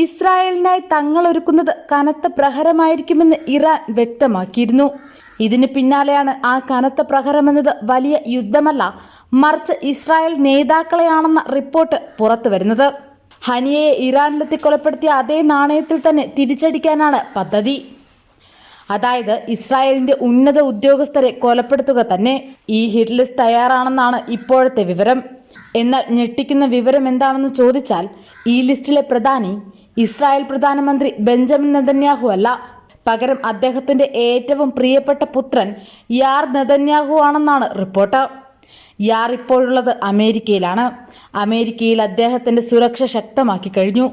ഇസ്രായേലിനായി തങ്ങളൊരുക്കുന്നത് കനത്ത പ്രഹരമായിരിക്കുമെന്ന് ഇറാൻ വ്യക്തമാക്കിയിരുന്നു. ഇതിന് പിന്നാലെയാണ് ആ കനത്ത പ്രഹരമെന്നത് വലിയ യുദ്ധമല്ല, മറിച്ച് ഇസ്രായേൽ നേതാക്കളെയാണെന്ന റിപ്പോർട്ട് പുറത്തുവരുന്നത്. ഹനിയയെ ഇറാനിലെത്തി കൊലപ്പെടുത്തിയ അതേ നാണയത്തിൽ തന്നെ തിരിച്ചടിക്കാനാണ് പദ്ധതി. അതായത് ഇസ്രായേലിന്റെ ഉന്നത ഉദ്യോഗസ്ഥരെ കൊലപ്പെടുത്തുക തന്നെ. ഈ ഹിറ്റ് ലിസ്റ്റ് തയ്യാറാണെന്നാണ് ഇപ്പോഴത്തെ വിവരം. എന്നാൽ ഞെട്ടിക്കുന്ന വിവരം എന്താണെന്ന് ചോദിച്ചാൽ, ഈ ലിസ്റ്റിലെ പ്രധാനി ഇസ്രായേൽ പ്രധാനമന്ത്രി ബെഞ്ചമിൻ നെതന്യാഹു അല്ല, പകരം അദ്ദേഹത്തിന്റെ ഏറ്റവും പ്രിയപ്പെട്ട പുത്രൻ യാർ നെതന്യാഹു ആണെന്നാണ് റിപ്പോർട്ട്. യാർ ഇപ്പോഴുള്ളത് അമേരിക്കയിലാണ്. അമേരിക്കയിൽ അദ്ദേഹത്തിന്റെ സുരക്ഷ ശക്തമാക്കി കഴിഞ്ഞു.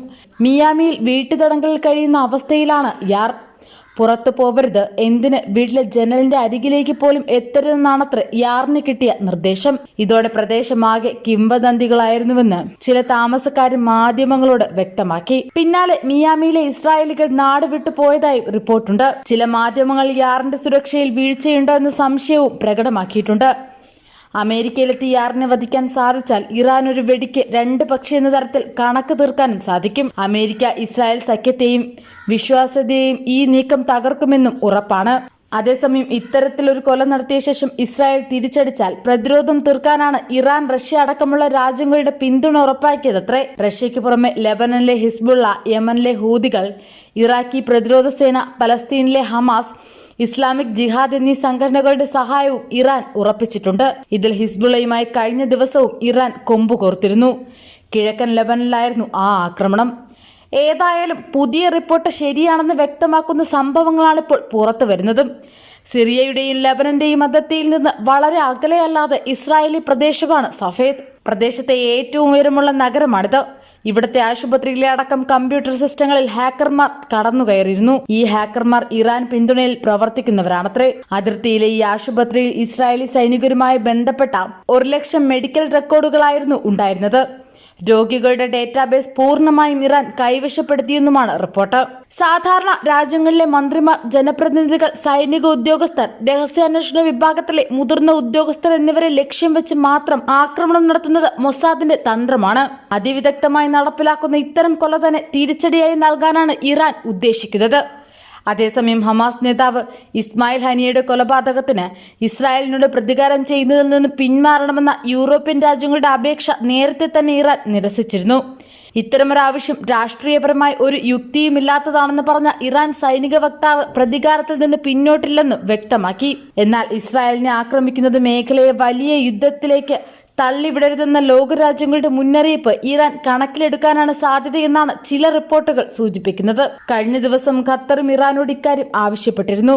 മിയാമിയിൽ വീട്ടുതടങ്കലിൽ കഴിയുന്ന അവസ്ഥയിലാണ് യാർ. പുറത്തു പോവരുത്, എന്തിന് വീട്ടിലെ ജനലിന്റെ അരികിലേക്ക് പോലും എത്തരുതെന്നാണത്രേ യാറിന് കിട്ടിയ നിർദ്ദേശം. ഇതോടെ പ്രദേശമാകെ കിംവദന്തികളായിരുന്നുവെന്ന് ചില താമസക്കാർ മാധ്യമങ്ങളോട് വ്യക്തമാക്കി. പിന്നാലെ മിയാമിയിലെ ഇസ്രായേലികൾ നാട് വിട്ടു പോയതായി റിപ്പോർട്ടുണ്ട്. ചില മാധ്യമങ്ങൾ യാറിന്റെ സുരക്ഷയിൽ വീഴ്ചയുണ്ടോ എന്ന സംശയവും പ്രകടമാക്കിയിട്ടുണ്ട്. അമേരിക്കയിലെത്തി യാറിനെ വധിക്കാൻ സാധിച്ചാൽ ഇറാൻ ഒരു വെടിക്ക് 2 പക്ഷി എന്ന തരത്തിൽ കണക്ക് തീർക്കാനും സാധിക്കും. അമേരിക്ക ഇസ്രായേൽ സഖ്യത്തെയും വിശ്വാസ്യതയെയും ഈ നീക്കം തകർക്കുമെന്നും ഉറപ്പാണ്. അതേസമയം ഇത്തരത്തിലൊരു കൊല നടത്തിയ ശേഷം ഇസ്രായേൽ തിരിച്ചടിച്ചാൽ പ്രതിരോധം തീർക്കാനാണ് ഇറാൻ, റഷ്യ അടക്കമുള്ള രാജ്യങ്ങളുടെ പിന്തുണ ഉറപ്പാക്കിയതത്രേ. റഷ്യയ്ക്ക് പുറമെ ലെബനനിലെ ഹിസ്ബുള്ള, യമനിലെ ഹൂതികൾ, ഇറാഖി പ്രതിരോധ സേന, പലസ്തീനിലെ ഹമാസ്, ഇസ്ലാമിക് ജിഹാദ് എന്നീ സംഘടനകളുടെ സഹായവും ഇറാൻ ഉറപ്പിച്ചിട്ടുണ്ട്. ഇതിൽ ഹിസ്ബുള്ളയുമായി കഴിഞ്ഞ ദിവസവും ഇറാൻ കൊമ്പുകോർത്തിരുന്നു. കിഴക്കൻ ലെബനനിലായിരുന്നു ആ ആക്രമണം. ഏതായാലും പുതിയ റിപ്പോർട്ട് ശരിയാണെന്ന് വ്യക്തമാക്കുന്ന സംഭവങ്ങളാണിപ്പോൾ പുറത്തു വരുന്നതും. സിറിയയുടെയും ലെബനന്റെയും അതിർത്തിയിൽ നിന്ന് വളരെ അകലെയല്ലാതെ ഇസ്രായേലി പ്രദേശമാണ് സഫേദ്. പ്രദേശത്തെ ഏറ്റവും ഉയരമുള്ള നഗരമാണിത്. ഇവിടുത്തെ ആശുപത്രിയിലെ അടക്കം കമ്പ്യൂട്ടർ സിസ്റ്റങ്ങളിൽ ഹാക്കർമാർ കടന്നുകയറിയിരുന്നു. ഈ ഹാക്കർമാർ ഇറാൻ പിന്തുണയിൽ പ്രവർത്തിക്കുന്നവരാണത്രേ. അതിർത്തിയിലെ ഈ ആശുപത്രിയിൽ ഇസ്രായേലി സൈനികരുമായി ബന്ധപ്പെട്ട 1 ലക്ഷം മെഡിക്കൽ റെക്കോർഡുകളായിരുന്നു ഉണ്ടായിരുന്നത്. രോഗികളുടെ ഡേറ്റാബേസ് പൂർണ്ണമായും ഇറാൻ കൈവശപ്പെടുത്തിയെന്നുമാണ് റിപ്പോർട്ട്. സാധാരണ രാജ്യങ്ങളിലെ മന്ത്രിമാർ, ജനപ്രതിനിധികൾ, സൈനിക ഉദ്യോഗസ്ഥർ, രഹസ്യാന്വേഷണ വിഭാഗത്തിലെ മുതിർന്ന ഉദ്യോഗസ്ഥർ എന്നിവരെ ലക്ഷ്യം വെച്ച് മാത്രം ആക്രമണം നടത്തുന്നത് മൊസാദിന്റെ തന്ത്രമാണ്. അതിവിദഗ്ധമായി നടപ്പിലാക്കുന്ന ഇത്തരം കൊല തന്നെ തിരിച്ചടിയായി നൽകാനാണ് ഇറാൻ ഉദ്ദേശിക്കുന്നത്. അതേസമയം ഹമാസ് നേതാവ് ഇസ്മായിൽ ഹനിയയുടെ കൊലപാതകത്തിന് ഇസ്രായേലിനോട് പ്രതികാരം ചെയ്യുന്നതിൽ നിന്ന് പിന്മാറണമെന്ന യൂറോപ്യൻ രാജ്യങ്ങളുടെ അപേക്ഷ നേരത്തെ തന്നെ ഇറാൻ നിരസിച്ചിരുന്നു. ഇത്തരമൊരാവശ്യം രാഷ്ട്രീയപരമായി ഒരു യുക്തിയുമില്ലാത്തതാണെന്ന് പറഞ്ഞ ഇറാൻ സൈനിക വക്താവ് പ്രതികാരത്തിൽ നിന്ന് പിന്നോട്ടില്ലെന്ന് വ്യക്തമാക്കി. എന്നാൽ ഇസ്രായേലിനെ ആക്രമിക്കുന്നത് മേഖലയെ വലിയ യുദ്ധത്തിലേക്ക് തള്ളിവിടരുതെന്ന ലോകരാജ്യങ്ങളുടെ മുന്നറിയിപ്പ് ഇറാൻ കണക്കിലെടുക്കാനാണ് സാധ്യതയെന്നാണ് ചില റിപ്പോർട്ടുകൾ സൂചിപ്പിക്കുന്നത്. കഴിഞ്ഞ ദിവസം ഖത്തറും ഇറാനോട് ഇക്കാര്യം ആവശ്യപ്പെട്ടിരുന്നു.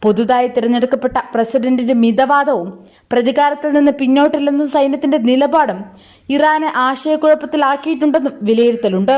പുതുതായി തിരഞ്ഞെടുക്കപ്പെട്ട പ്രസിഡന്റിന്റെ മിതവാദവും പ്രതികാരത്തിൽ നിന്ന് പിന്നോട്ടില്ലെന്ന സൈന്യത്തിന്റെ നിലപാടും ഇറാനെ ആശയക്കുഴപ്പത്തിലാക്കിയിട്ടുണ്ടെന്നും വിലയിരുത്തലുണ്ട്.